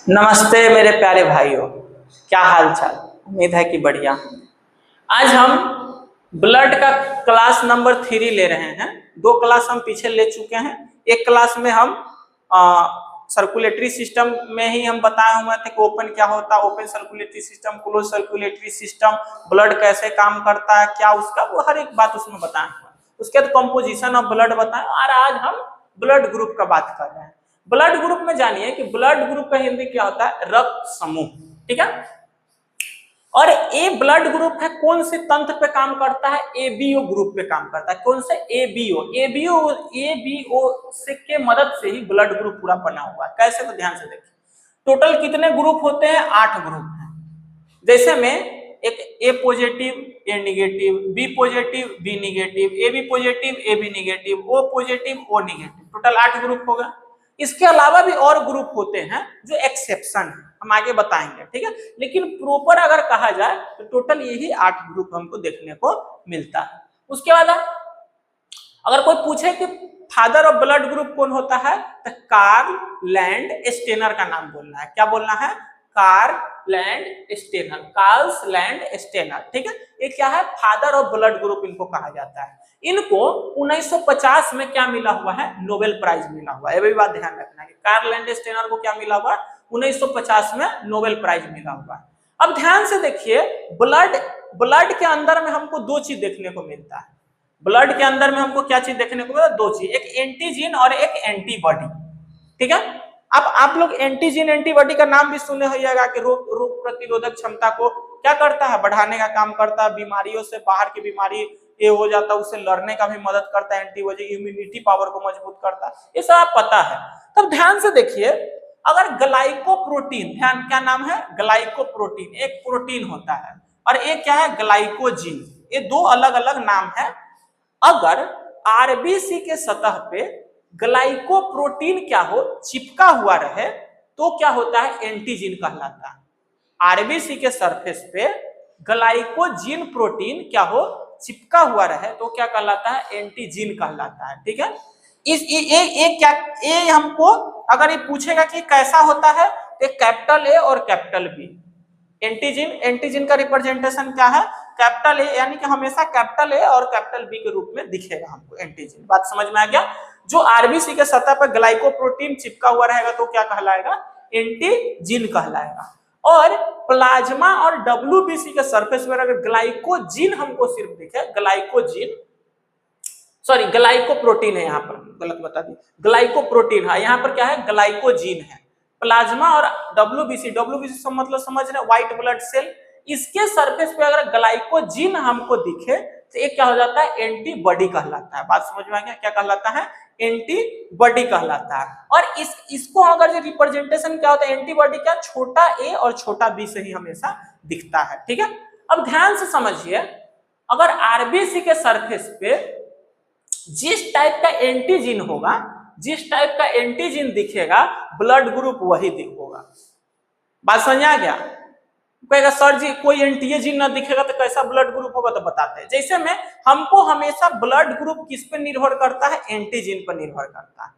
नमस्ते मेरे प्यारे भाइयों, क्या हाल चाल। उम्मीद है कि बढ़िया। आज हम ब्लड का क्लास नंबर 3 ले रहे हैं। 2 क्लास हम पीछे ले चुके हैं। एक क्लास में हम सर्कुलेटरी सिस्टम में ही हम बताए हुए थे कि ओपन क्या होता है, open circulatory system, close circulatory system, blood कैसे काम करता है, क्या उसका वो हर एक बात उसमें बताया हुआ है। उसके बाद कंपोजिशन ऑफ ब्लड बताएं। और आज हम ब्लड ग्रुप का बात कर रहे हैं। ब्लड ग्रुप में जानिए कि ब्लड ग्रुप का हिंदी क्या होता है, रक्त समूह। ठीक है। और ए ब्लड ग्रुप है, कौन से तंत्र पे काम करता है, एबीओ ग्रुप पे काम करता है। कौन से, एबीओ। एबीओ से के मदद से ही ब्लड ग्रुप पूरा बना हुआ है। कैसे, तो ध्यान से देखिए। टोटल कितने ग्रुप होते हैं, 8 ग्रुप हैं। जैसे में एक A positive, A negative, B positive, B negative, A B positive, A B negative, O positive, O negative, total 8 group होगा। इसके अलावा भी और ग्रुप होते हैं जो एक्सेप्शन है, हम आगे बताएंगे। ठीक है। लेकिन प्रॉपर अगर कहा जाए तो टोटल यही 8 ग्रुप हमको देखने को मिलता है। उसके बाद अगर कोई पूछे कि फादर ऑफ ब्लड ग्रुप कौन होता है, तो कार्ल लैंड स्टेनर का नाम बोलना है। क्या बोलना है, Karl Landsteiner, Karl's Landsteiner. ठीक है। ये क्या है, फादर ऑफ ब्लड ग्रुप इनको कहा जाता है। इनको 1950 में क्या मिला हुआ है, नोबेल प्राइज मिला हुआ है। ये भी बात ध्यान रखना है, कार्ल लैंड स्टेनर को क्या मिला हुआ है, 1950 में नोबेल प्राइज मिला हुआ है। अब ध्यान से देखिए, ब्लड के अंदर में हमको 2 चीज देखने को मिलता है। ब्लड के अंदर में हमको क्या चीज देखने को मिलता है, 2 चीज, एक एंटीजन और एक एंटीबॉडी। ठीक है। अब आप लोग एंटीजन एंटीबॉडी का नाम भी सुने होइएगा कि रोग प्रतिरोधक क्षमता को क्या करता है, बढ़ाने का काम करता है, बीमारियों से, बाहर की बीमारी ये हो जाता है उससे लड़ने का भी मदद करता है, एंटीबॉडी इम्यूनिटी पावर को मजबूत करता है। ये सब आप पता है। तब ध्यान से देखिए, अगर ग्लाइकोप्रोटीन, ध्यान क्या नाम है, ग्लाइकोप्रोटीन एक प्रोटीन होता है, और एक क्या है, ग्लाइकोजीन। ये 2 अलग अलग नाम है। अगर आरबीसी के सतह पे ग्लाइकोप्रोटीन क्या हो, चिपका हुआ रहे, तो क्या होता है, एंटीजीन कहलाता है। आरबीसी के सरफेस पे ग्लाइकोजीन प्रोटीन क्या हो, चिपका हुआ रहे, तो क्या कहलाता है, एंटीजीन कहलाता है। ठीक है। क्या ए हमको अगर ये पूछेगा कि कैसा होता है, तो कैपिटल ए और कैपिटल बी। एंटीजन का रिप्रेजेंटेशन क्या है, कैपिटल ए, यानी कि हमेशा कैपिटल ए और कैपिटल बी के रूप में दिखेगा हमको एंटीजन। बात समझ में आ गया। जो आरबीसी के सतह पर ग्लाइकोप्रोटीन चिपका हुआ रहेगा तो क्या कहलाएगा, एंटीजन कहलाएगा। और प्लाज्मा और डब्ल्यूबीसी के सरफेस पर अगर ग्लाइकोजीन हमको सिर्फ दिखे, ग्लाइकोप्रोटीन है, यहाँ पर गलत बता दी, ग्लाइकोप्रोटीन है, यहाँ पर क्या है, ग्लाइकोजीन है। प्लाज्मा और डब्ल्यूबीसी से मतलब समझ रहे, व्हाइट ब्लड सेल, इसके सरफेस पे अगर ग्लाइकोजीन हमको दिखे तो एक क्या हो जाता है, एंटीबॉडी कहलाता है। बात समझ में आ गया, क्या कहलाता है, एंटीबॉडी कहलाता है। और इसको अगर जो रिप्रेजेंटेशन क्या होता है, एंटीबॉडी क्या, छोटा ए और छोटा बी से ही हमेशा दिखता है। ठीक है। अब ध्यान से समझिए, अगर आरबीसी के सरफेस पे जिस टाइप का एंटीजन होगा, जिस टाइप का एंटीजन दिखेगा, ब्लड ग्रुप वही होगा। बात समझ आ गया। कहेगा सर जी कोई एंटीजन ना दिखेगा तो कैसा ब्लड ग्रुप होगा, तो बताते हैं। जैसे में हमको हमेशा ब्लड ग्रुप किस पे निर्भर करता है, एंटीजन पर निर्भर करता है।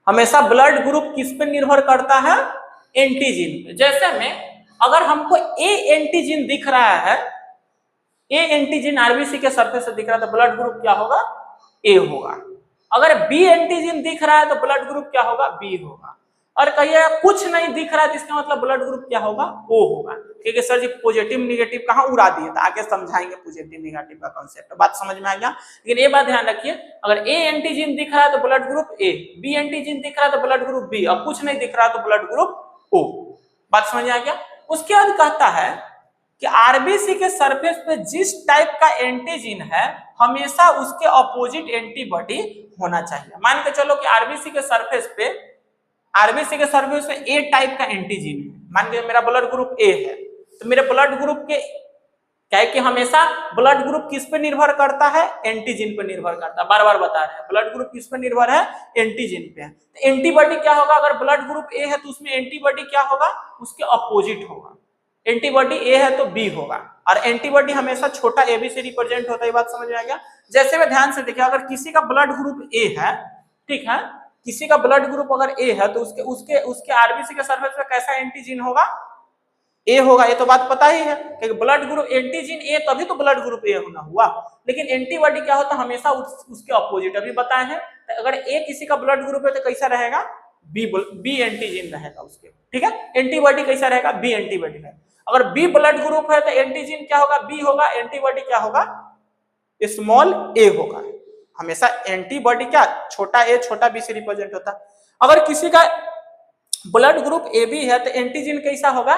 हमेशा ब्लड ग्रुप किस पे निर्भर करता है, एंटीजन पे। जैसे में अगर हमको ए एंटीजन दिख रहा है, ए एंटीजन आरबीसी के सरफेस से दिख रहा है, तो ब्लड ग्रुप क्या होगा, ए होगा। अगर बी एंटीजन दिख रहा है तो ब्लड ग्रुप क्या होगा, बी होगा। और कहिए कुछ नहीं दिख रहा है तो इसका मतलब ब्लड ग्रुप क्या होगा, ओ होगा। क्योंकि सर जी पॉजिटिव निगेटिव कहाँ उड़ा दिए, तो आगे समझाएंगे पॉजिटिव निगेटिव का कॉन्सेप्ट। बात समझ में आ गया। लेकिन ये बात ध्यान रखिए, अगर ए एंटीजन दिख रहा है तो blood group A, B antigen दिख रहा है तो ब्लड ग्रुप बी, और कुछ नहीं दिख रहा है तो ब्लड ग्रुप ओ। बात समझ आ गया। उसके बाद कहता है कि आरबीसी के सरफेस पे जिस टाइप का एंटीजन है, हमेशा उसके अपोजिट एंटीबॉडी होना चाहिए। मान के चलो कि आरबीसी के सरफेस पे ए टाइप का एंटीजन है। मान के मेरा ब्लड ग्रुप ए है, तो मेरे ब्लड ग्रुप के क्या है कि हमेशा ब्लड ग्रुप किस पे निर्भर करता है, एंटीजन पे निर्भर करता है। बार बार बता रहे हैं, ब्लड ग्रुप किस पे निर्भर है, एंटीजन पे। तो एंटीबॉडी क्या होगा, अगर ब्लड ग्रुप ए है तो उसमें एंटीबॉडी क्या होगा, उसके अपोजिट होगा। एंटीबॉडी ए है तो बी होगा, और एंटीबॉडी हमेशा छोटा ए बी से रिप्रेजेंट होता है। बात समझ में आ गया। जैसे में ध्यान से देखिए, अगर किसी का ब्लड ग्रुप ए है, ठीक है, किसी का ब्लड ग्रुप अगर ए है तो उसके उसके उसके आरबीसी के सरफेस पे कैसा एंटीजन होगा, ए होगा। ये तो बात पता ही है कि ब्लड ग्रुप एंटीजन ए तभी तो ब्लड ग्रुप ए होना हुआ। लेकिन एंटीबॉडी क्या होता है, हमेशा उसके अपोजिट। अभी बताए हैं, तो अगर ए किसी का ब्लड ग्रुप है तो कैसा रहेगा, बी एंटीजन रहेगा उसके, ठीक है। एंटीबॉडी कैसा रहेगा, बी एंटीबॉडी रहेगा। अगर बी ब्लड ग्रुप है तो एंटीजन क्या होगा, बी होगा, एंटीबॉडी क्या होगा, स्मॉल ए होगा। हमेशा एंटीबॉडी क्या, छोटा ए छोटा बी से रिप्रेजेंट होता है। अगर किसी का ब्लड ग्रुप ए बी है तो एंटीजन कैसा होगा,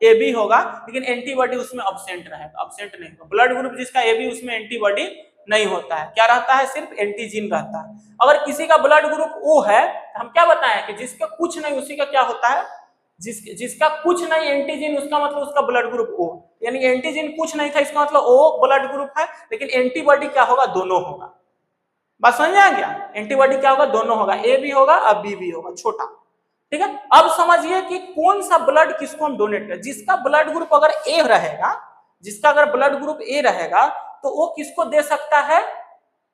ए बी होगा, लेकिन एंटीबॉडी उसमें अब्सेंट रहेगा, अब्सेंट नहीं होगा। ब्लड ग्रुप जिसका ए बी उसमें एंटीबॉडी नहीं होता है, क्या रहता है, सिर्फ एंटीजन रहता है। अगर किसी का ब्लड ग्रुप ओ है तो हम क्या बताएं कि जिसका कुछ नहीं उसी का क्या होता है, जिसका कुछ नहीं एंटीजन, उसका मतलब उसका ब्लड ग्रुप ओ, यानी एंटीजन कुछ नहीं था इसका मतलब ओ ब्लड ग्रुप है, लेकिन एंटीबॉडी क्या होगा, दोनों होगा। बात समझ आ गया, एंटीबॉडी क्या होगा, दोनों होगा, ए भी होगा और बी भी होगा, छोटा, ठीक है। अब समझिए कि कौन सा ब्लड किसको हम डोनेट करें। जिसका ब्लड ग्रुप अगर ए रहेगा, जिसका अगर ब्लड ग्रुप ए रहेगा तो वो किसको दे सकता है,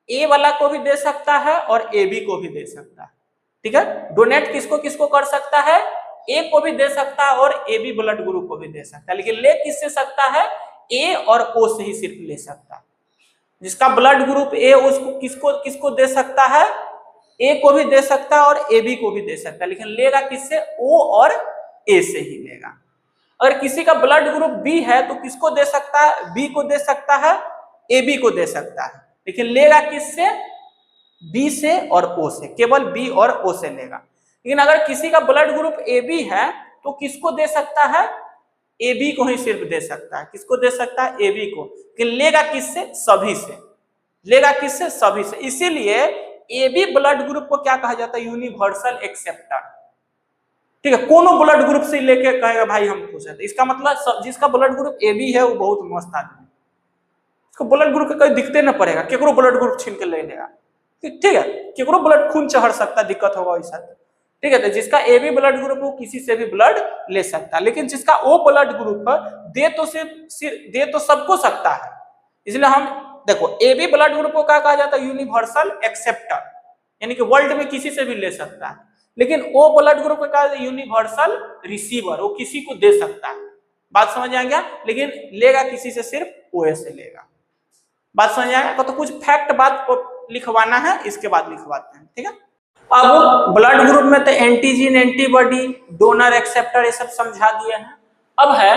ए वाला को भी दे सकता है और ए बी को भी दे सकता है, ठीक है। डोनेट किसको किसको कर सकता है, ए को भी दे सकता है और ए बी ब्लड ग्रुप को भी दे सकता है, लेकिन ले किससे सकता है, ए और ओ से ही सिर्फ ले सकता है। जिसका ब्लड ग्रुप ए उसको किसको किसको दे सकता है, ए को भी दे सकता है और ए बी को भी दे सकता है, लेकिन लेगा किससे, ओ और ए से ही लेगा। अगर किसी का ब्लड ग्रुप बी है तो किसको दे सकता है, बी को दे सकता है, ए बी को दे सकता है, लेकिन लेगा किससे, बी से और ओ से, केवल बी और ओ से लेगा। लेकिन अगर किसी का ब्लड ग्रुप ए बी है तो किसको दे सकता है, ए बी को ही सिर्फ दे सकता है। किसको दे सकता है, ए बी को, कि लेगा किससे, सभी से, लेगा किससे, सभी से। इसीलिए ए बी ब्लड ग्रुप को क्या कहा जाता है, यूनिवर्सल एक्सेप्टर, ठीक है। कोनो ब्लड ग्रुप से लेके कहेगा भाई हम खुश है, इसका मतलब जिसका ब्लड ग्रुप ए बी है वो बहुत मस्त आदमी, इसको ब्लड ग्रुप कहीं दिखते ना पड़ेगा, केकरो ब्लड ग्रुप छीन के ले लेगा, ठीक है। केकरो ब्लड खून चढ़ सकता, दिक्कत होगा वैसा, ठीक है। तो जिसका ए बी ब्लड ग्रुप वो किसी से भी ब्लड ले सकता है, लेकिन जिसका ओ ब्लड ग्रुप है दे तो सबको सकता है। इसलिए हम देखो ए बी ब्लड ग्रुप को क्या कहा जाता है, यूनिवर्सल एक्सेप्टर, यानी कि वर्ल्ड में किसी से भी ले सकता है। लेकिन ओ ब्लड ग्रुप को कहा जाता है यूनिवर्सल रिसीवर, वो किसी को दे सकता है। बात समझ आ गया, लेकिन लेगा किसी से, सिर्फ ओ से लेगा। बात समझ आएगा, तो कुछ फैक्ट बात को लिखवाना है, इसके बाद लिखवाते हैं, ठीक है। अब ब्लड ग्रुप में तो एंटीजन, एंटीबॉडी, डोनर, एक्सेप्टर, ये सब समझा दिए हैं। अब है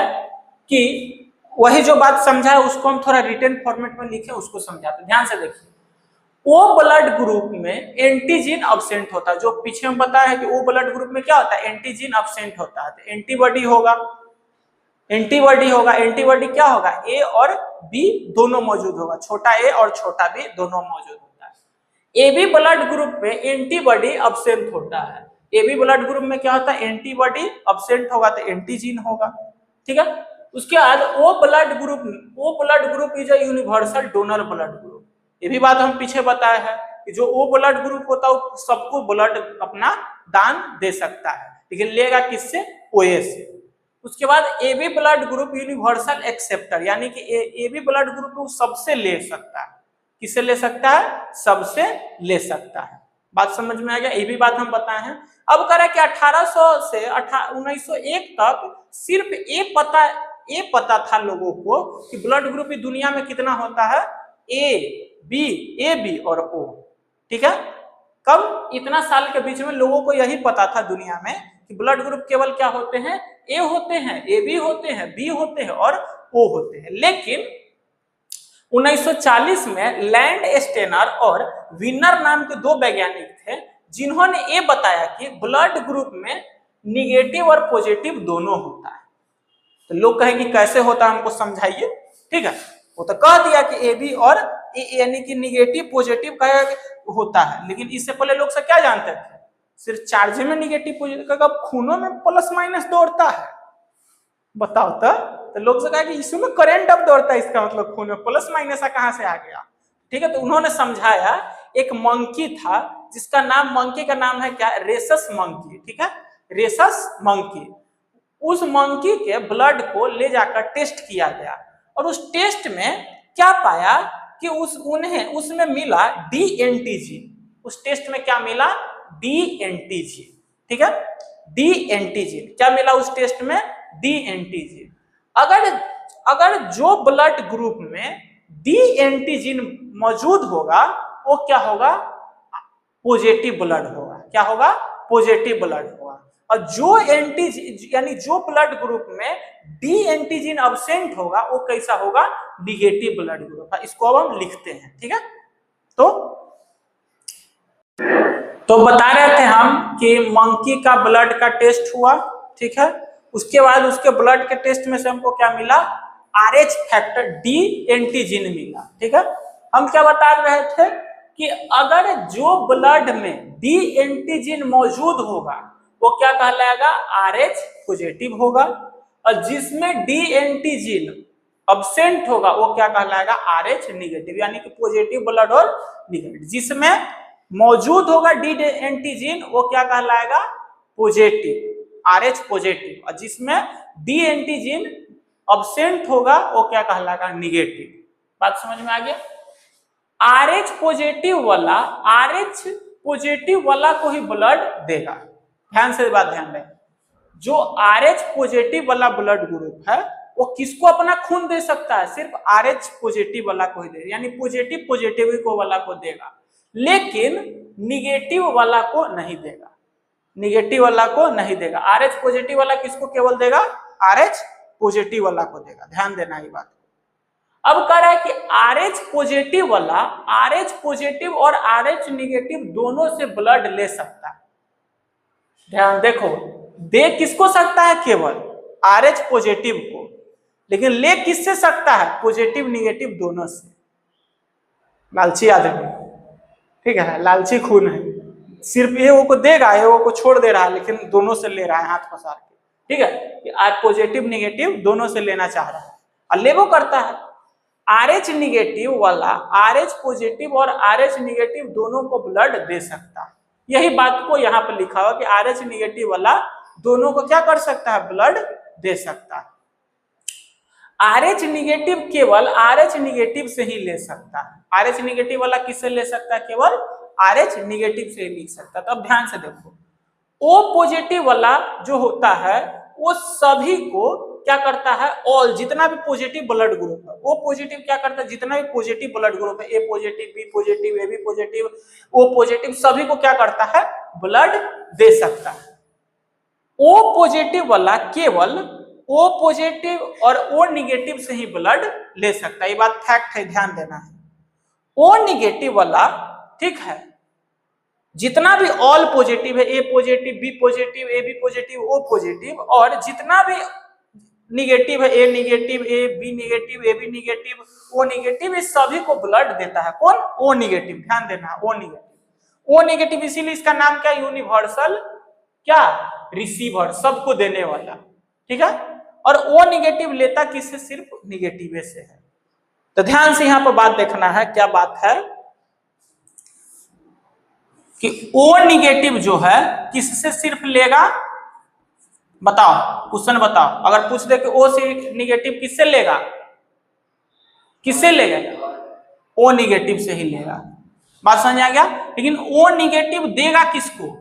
कि वही जो बात समझा है उसको हम थोड़ा रिटन फॉर्मेट में लिखे, उसको समझाते हैं। ध्यान से देखिए, ओ ब्लड ग्रुप में एंटीजन अब्सेंट होता है, जो पीछे हम बताया है कि ओ ब्लड ग्रुप में क्या होता है, एंटीजन अब्सेंट होता है, तो एंटीबॉडी होगा, एंटीबॉडी होगा। एंटीबॉडी क्या होगा, ए और बी दोनों मौजूद होगा, छोटा ए और छोटा बी दोनों मौजूद होता है। ए बी ब्लड ग्रुप में एंटीबॉडी अब्सेंट होता है, ए बी ब्लड ग्रुप में क्या होता है, एंटीबॉडी अब्सेंट होगा तो एंटीजन होगा, ठीक है। उसके बाद O blood group is a universal donor blood group. ये भी बात हम पीछे बताए हैं कि जो ओ ब्लड ग्रुप होता है वो सबको ब्लड अपना दान दे सकता है, लेकिन लेगा किससे, ओए से। उसके बाद A B blood group universal acceptor, यानी कि ए बी ब्लड ग्रुप सबसे ले सकता है। किससे ले सकता है, सबसे ले सकता है। बात समझ में आ गया, ये भी बात हम बताए हैं। अब करें कि 1800 से 1901 तक सिर्फ ये पता था लोगों को कि ब्लड ग्रुप की दुनिया में कितना होता है, ए बी और ओ, ठीक है। कब, इतना साल के बीच में लोगों को यही पता था दुनिया में कि ब्लड ग्रुप केवल क्या होते हैं, ए होते हैं, ए बी होते हैं, बी होते हैं और ओ होते हैं। लेकिन 1940 में लैंड स्टेनर और विनर नाम के दो वैज्ञानिक थे जिन्होंने ये बताया कि ब्लड ग्रुप में निगेटिव और पॉजिटिव दोनों होता है। तो लोग कहेंगे कैसे होता है, हमको समझाइए, ठीक है। वो तो कह दिया कि ए बी और यानी कि निगेटिव पॉजिटिव का होता है, लेकिन इससे पहले लोग से क्या जानते थे, सिर्फ चार्ज में निगेटिव पॉजिटिव का, खूनों में प्लस माइनस दौड़ता है, बताओ तो लोग से कहा कि इसमें करंट अब दौड़ता है, इसका मतलब खून में प्लस माइनस कहां से आ गया, ठीक है। तो उन्होंने समझाया, एक मंकी था जिसका नाम, मंकी का नाम है क्या, रेसस मंकी, ठीक है, रेसस मंकी। उस मंकी के ब्लड को ले जाकर टेस्ट किया गया और उस टेस्ट में क्या पाया कि उसमें मिला डी एंटीजन। उस टेस्ट में क्या मिला, डी एंटीजन, ठीक है, डी एंटीजन क्या मिला उस टेस्ट में, डी एंटीजन। अगर जो ब्लड ग्रुप में डी एंटीजन मौजूद होगा वो क्या होगा, पॉजिटिव ब्लड होगा, क्या होगा, पॉजिटिव ब्लड होगा। और जो एंटीजन यानी जो ब्लड ग्रुप में डी एंटीजन अब्सेंट होगा वो कैसा होगा, निगेटिव ब्लड ग्रुप है। इसको अब हम लिखते हैं, ठीक है। तो बता रहे थे हम कि मंकी का ब्लड का टेस्ट हुआ, ठीक है, उसके बाद उसके ब्लड के टेस्ट में से हमको क्या मिला, RH फैक्टर डी एंटीजन मिला, ठीक है। हम क्या बता रहे थे कि अगर जो ब्लड में डी एंटीजन मौजूद होगा वो क्या कहलाएगा, RH पॉजिटिव होगा, और जिसमें डी एंटीजन अब्सेंट होगा वो क्या कहलाएगा, RH निगेटिव, यानी कि पॉजिटिव ब्लड और निगेटिव। जिसमें मौजूद होगा डी एंटीजन वो क्या कहलाएगा, पॉजिटिव, RH पॉजिटिव, और जिसमें डी एंटीजन अब्सेंट होगा वो क्या कहलाएगा, निगेटिव। बात समझ में आ गया। RH पॉजिटिव वाला को ही ब्लड देगा। ध्यान से बात ध्यान दें, जो RH पॉजिटिव वाला ब्लड ग्रुप है वो किसको अपना खून दे सकता है, सिर्फ RH पॉजिटिव वाला को ही देगा, यानी पॉजिटिव को वाला को देगा, लेकिन निगेटिव वाला को नहीं देगा, निगेटिव वाला को नहीं देगा। RH पॉजिटिव वाला किसको केवल देगा, RH पॉजिटिव वाला को देगा। ध्यान देना ये बात। अब कह रहा है कि RH पॉजिटिव वाला RH पॉजिटिव और RH निगेटिव दोनों से ब्लड ले सकता है। ध्यान देखो, दे किसको सकता है, केवल RH पॉजिटिव को, लेकिन ले किससे सकता है, पॉजिटिव निगेटिव दोनों से। लालची आदमी, ठीक है, लालची खून है, सिर्फ ये वो को देगा, ये वो को छोड़ दे रहा है, लेकिन दोनों से ले रहा है हाथ पसार के, ठीक है, कि आज पॉजिटिव निगेटिव दोनों से लेना चाह रहा है और लेवो करता है। RH निगेटिव वाला RH पॉजिटिव और RH निगेटिव दोनों को ब्लड दे सकता है। यही बात को यहाँ पे लिखा हुआ कि RH निगेटिव वाला दोनों को क्या कर सकता है, ब्लड दे सकता है। RH निगेटिव केवल RH निगेटिव से ही ले सकता है। RH निगेटिव वाला किससे ले सकता है, केवल RH निगेटिव से ही ले सकता है। तब ध्यान से देखो, O पॉजिटिव वाला जो होता है वो सभी को क्या करता है, ऑल जितना भी पॉजिटिव ब्लड ग्रुप है, O पॉजिटिव क्या करता है, जितना भी पॉजिटिव ब्लड ग्रुप है, A positive, B positive, AB positive, O positive, सभी को क्या करता है, ब्लड दे सकता है। O पॉजिटिव वाला केवल O पॉजिटिव और O निगेटिव से ही ब्लड ले सकता है। ये बात फैक्ट है, ध्यान देना है। O निगेटिव वाला, ठीक है, जितना भी ऑल पॉजिटिव है, A positive, B positive, AB positive, O positive, और जितना भी निगेटिव है, A negative, B negative, AB negative, O negative, ये सभी को ब्लड देता है। कौन, O निगेटिव। ध्यान देना, O निगेटिव। O निगेटिव इसीलिए इसका नाम क्या, यूनिवर्सल क्या, रिसीवर, सबको देने वाला, ठीक है। और O निगेटिव लेता किससे, सिर्फ निगेटिव से है। तो ध्यान से यहाँ पर बात देखना है, क्या बात है कि O निगेटिव जो है किससे सिर्फ लेगा, बताओ, क्वेश्चन बताओ। अगर पूछ दे कि O से निगेटिव किससे लेगा, किससे लेगा, O निगेटिव से ही लेगा। बात समझ आ गया। लेकिन O निगेटिव देगा किसको,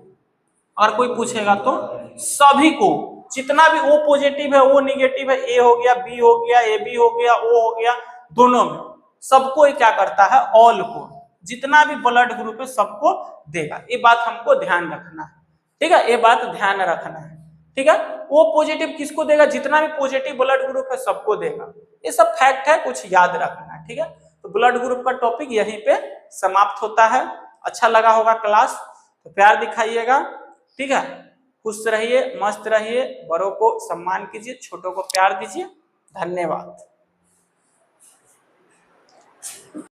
अगर कोई पूछेगा तो सभी को, जितना भी O पॉजिटिव है, O निगेटिव है, A हो गया, B हो गया, AB हो गया, O हो गया, दोनों में सबको क्या करता है, ऑल को, जितना भी ब्लड ग्रुप है सबको देगा। ये बात हमको ध्यान रखना है, ठीक है, ये बात ध्यान रखना है, ठीक है। वो पॉजिटिव किसको देगा, जितना भी पॉजिटिव ब्लड ग्रुप है सबको देगा। ये सब फैक्ट है, कुछ याद रखना है, ठीक है। तो ब्लड ग्रुप का टॉपिक यहीं पे समाप्त होता है। अच्छा लगा होगा क्लास, तो प्यार दिखाइएगा, ठीक है। खुश रहिए, मस्त रहिए, बड़ों को सम्मान कीजिए, छोटों को प्यार दीजिए। धन्यवाद।